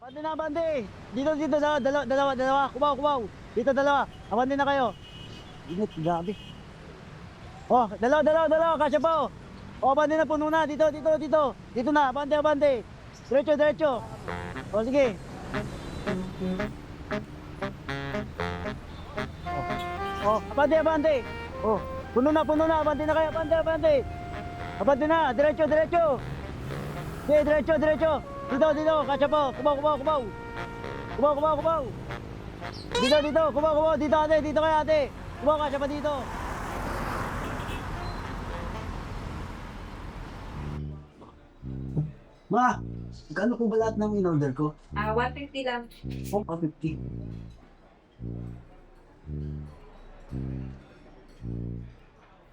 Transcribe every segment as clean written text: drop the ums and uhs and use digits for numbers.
Bande na, bande. Dito, dalawa. Kumaw. Dito, dalawa. Abante na kayo. Init, grabe. Oh, dalawa. Kasya pa, oh. Oh, bande na, puno na. Dito. Dito na, abante. Diretso. Oh, sige. Oh, abante. Oh, puno na. Abante na kayo, abante. Abante na, diretso. Sige, diretso. Dito, kasya po. Kumaw. Dito, kumaw. Dito, ate. Dito kayo, ate. Kumaw, kasya pa dito. Ma, magkano po ba lahat ng in-order ko? 150 lang. Oh, 50.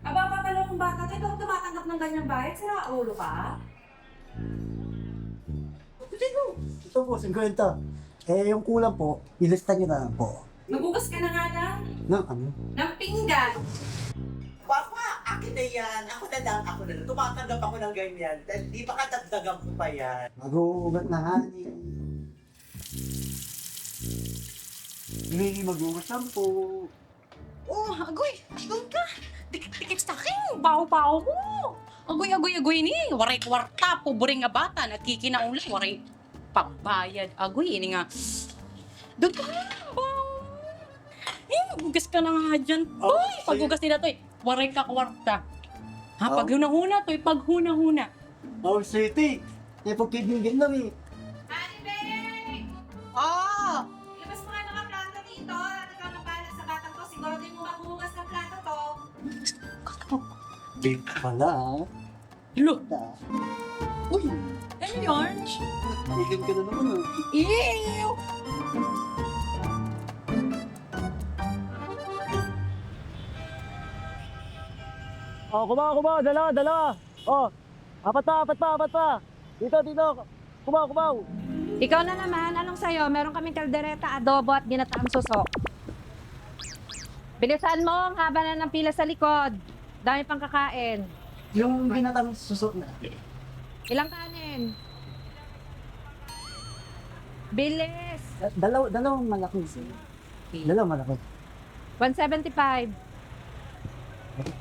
Aba, patalong bata to, ikaw tumatanggap ng ganyang bayad? Sira ulo ka? Ito po, 50. Eh, yung kulang po, ilista nyo na lang po. Magugas ka na nga lang. Ano? Ng pinggan. Papa, akin na yan. Ako na lang. Tumatanggap ako ng ganyan. Dahil di ba kadagdagan ko pa yan? Mag-uugat na nga ni. Hindi mag-uugat lang po. Oh, agoy! Ikaw ka! Dikit sa akin! Baho-baho ko! Agoy ni! Waray kwarta, pobreng nga bata, nagkikinaulan, waray pagbayad. Agoy, ini nga. Doon ka nga, baho! Magugas ka na nga dyan. Uy, paggugas nila to waray ka kwarta. Ha, paghuna-huna to paghuna-huna. Our city. Eh, pagkibigyan lang eh. Ate Beng! Ah! Ilabas mo nga mga plato dito. At ikaw na bahala sa batang to. Siguro din mo maghuhugas ng plato to. Big pala ah. Lo! Ah, Uy! Ano yun? Bigyan ka na naman ah. Ew! Oh, kumaw. Dalawa. Oh, apat pa. Dito. Kumaw. Ikaw na naman, anong sayo? Meron kaming kaldereta, adobo at ginataang suso. Bilisan mo, ang haba na ng pila sa likod. Dami pang kakain. Yung binatang susot na. Ilang kanin? Bilis! Dalawang malaki. Dalawang malaki. 175.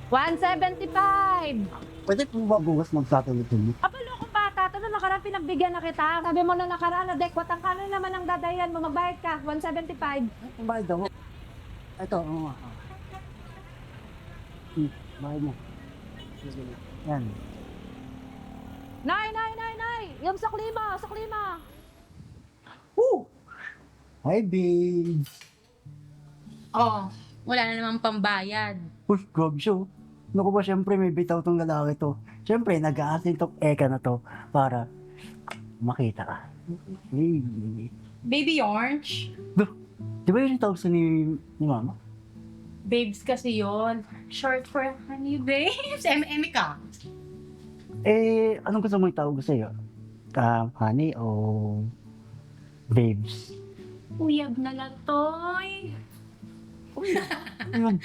175! Pwede po ba bukas magtatuloy-tuloy? Abalo kong bata, ito na nakaraan pinagbigyan na kita. Sabi mo na nakaraan na dekwat ang kanan naman ang dadayan mo, magbayad ka, 175. Ang bayad ako. Ito, oo. Bayad mo. Yan. Nay! Yung sukli mo! Woo! Hi, babes. Oh, wala na namang pambayad. Uy, grabe siya. Oh. Naku ba, syempre may bitaw tong lalaki to. Syempre, nag-aasin tong eka na to para makita ka. Hey. Baby Orange? Di ba yun yung tawag sa ni mama? Babes kasi yon. Short for honey babes. M ka. Eh, anong gusto mo itawag ko sa'yo? Honey o babes? Uyab na lang, Toy. Ayun.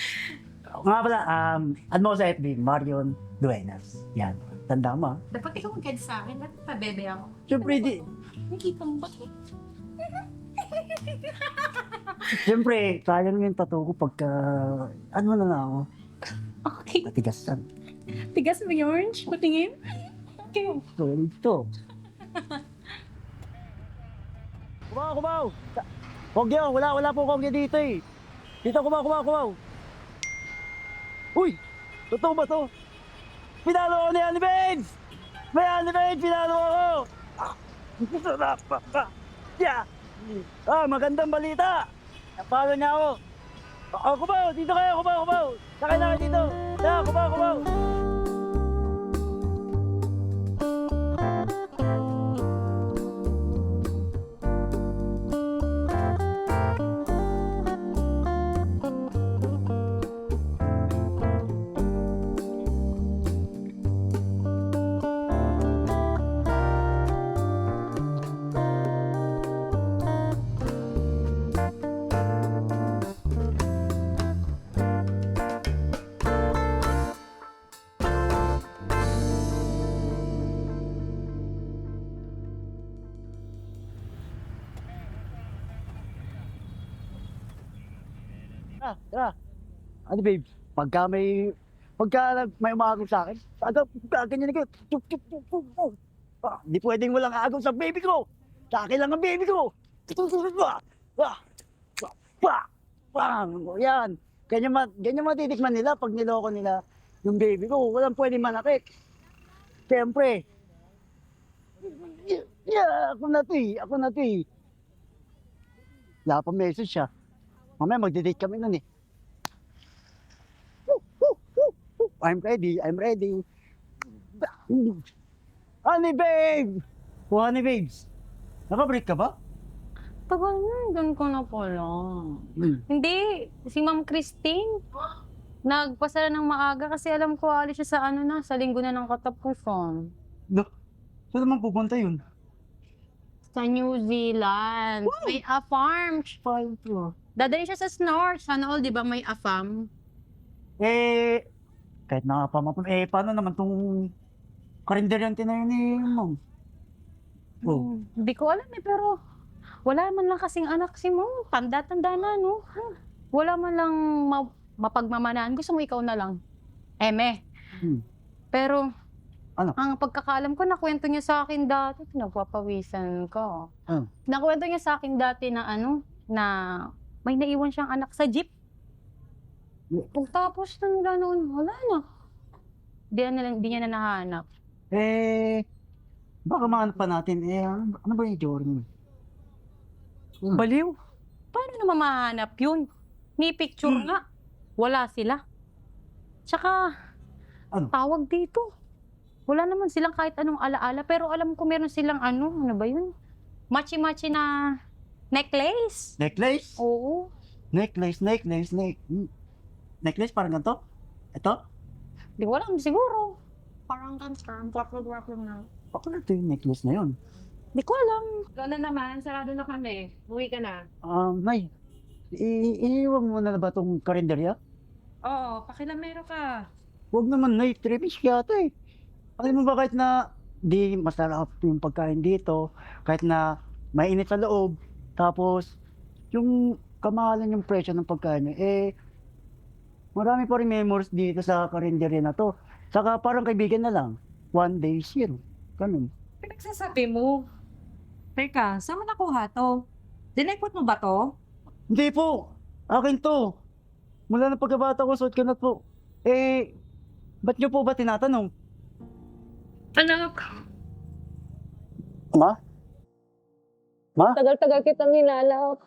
Nga pala, ano mo sa FB? Marion Duenas. Yan. Tanda mo ah. Dapat ikaw mag sa akin. Dapat pabebe ako. Siyempre, Nakita mo ba? siyempre, sayang yung tattoo ko pagka, ano na ako, Okay. matigasan. Tigas mo yung orange? Patingin? Okay. So, ito. Kumaw! Kogyo, wala po kogyo dito eh. Dito, kumaw. Uy! Totoo ba to? Pinalo ako ni Annie Babes! May Annie Babes, pinalo ako! Sarap pa! Yeah! Magandang balita! Napalo niya ako! Kumaw! Dito kayo, kumaw! Sakay na kayo dito! Kumaw! Tara. Ano babe? Pagka may umagaw sa akin, ganyan ko. Tuk, tuk, tuk, tuk, tuk. Di pwedeng walang agaw sa baby ko. Sa akin lang ang baby ko. Bang! Yan. Ganyan matitikman nila pag niloko nila yung baby ko. Walang pwedeng manakit. Siyempre. Yeah, ako na to eh. Wala pa message siya. Mamaya magde-date kami nun eh. I'm ready. Honey babe! Oh, honey babes. Nakabreak ka ba? Tagal ko na pala. Hindi, si Ma'am Christine. Nagpasala ng maaga kasi alam ko alis siya sa linggo na ng katapusan. Saan naman pupunta yun? Sa New Zealand. May farm. Dadalhin siya sa Snore. Sana all, di ba may farm? Kahit nakapamapun, paano naman tong karinderyante na yun eh, ma'am? Hindi ko alam pero wala man lang kasing anak si Ma'am. Tanda-tanda na, no? Wala man lang mapagmamanaan. Gusto mo ikaw na lang. Eme. Pero, Ano? ang pagkakaalam ko, nakwento niya sa akin dati, nagpapawisan ka. Nakwento niya sa akin dati na na may naiwan siyang anak sa jeep. Pagtapos ng ganoon, wala na. Di niya na nahanap. Baka mahanap pa natin, ano ba yung Jordan? Baliw. Paano naman mahanap yun? Ni picture nga. Wala sila. Tsaka, Ano? tawag dito. Wala naman silang kahit anong alaala, pero alam ko meron silang ano ba yun? Machi-machi na necklace. Necklace? Oo. Necklace. Necklace parang ganito? Ito? Di ko alam, siguro. Parang concern, guwap na. Ako na ito yung necklace na yun. Di ko alam. Ikaw na naman, sarado na kami. Uwi ka na. Nay, iniiwan mo na ba itong karinderya? Oo, pakilamero ka. Huwag naman, Nay, tripish yata eh. Alam mo ba kahit na di masarap yung pagkain dito, kahit na mainit sa loob, tapos yung kamahalan yung presyo ng pagkain niya, marami pa rin memories dito sa karinderya na to. Saka parang kaibigan na lang. One day zero. Ganun. Pinagsasabi mo. Teka, saan mo nakuha to? Dinekot mo ba to? Hindi po! Akin to! Mula na pagkabata ko, suot ko na po. Ba't niyo po ba tinatanong? Anak, Ma? Ma? tagal-tagal kitang hinanap.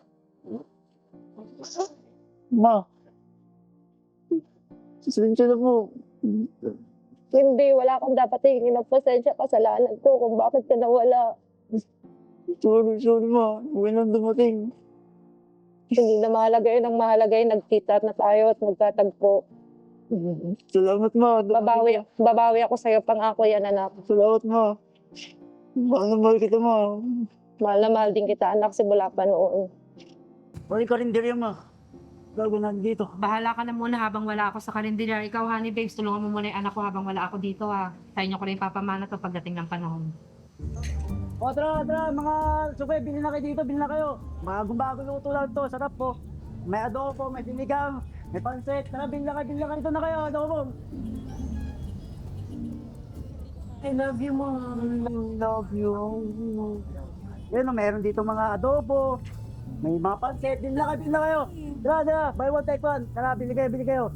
Ma? Pasensya na po. Hindi, wala akong dapat hingin ng pasensya. Kasalanan ko kung bakit ka nawala. Sorry ma. Huwag nang dumating. Hindi na mahalaga yun. Ang mahalaga yun, nagkita na tayo at magtatagpo. Salamat ma. Babawi ako sa'yo, pangako yan, anak. Salamat ma. Mahal na mahal kita ma. Mahal na mahal din kita, anak, simula pa noon. Balik ka rin diri ma. Gago na dito. bahala ka na muna habang wala ako sa kalendaryo. Ikaw, honey babes, tulungan mo muna yung anak ko habang wala ako dito ha. Sa inyo ko rin papamana to pagdating ng panahon. Tara, mga sukay, bilhin na kayo dito, bilhin na kayo. Bagong-bago luto lang to, sarap po. May adobo, may sinigang, may pansit. Tara, bilhin na kayo, dito na kayo, adobo. I love you, Mom. I love you. Yan, meron dito mga adobo, may mga pansit, bilhin na kayo. Tara, buy one, take one. Tara, bili kayo.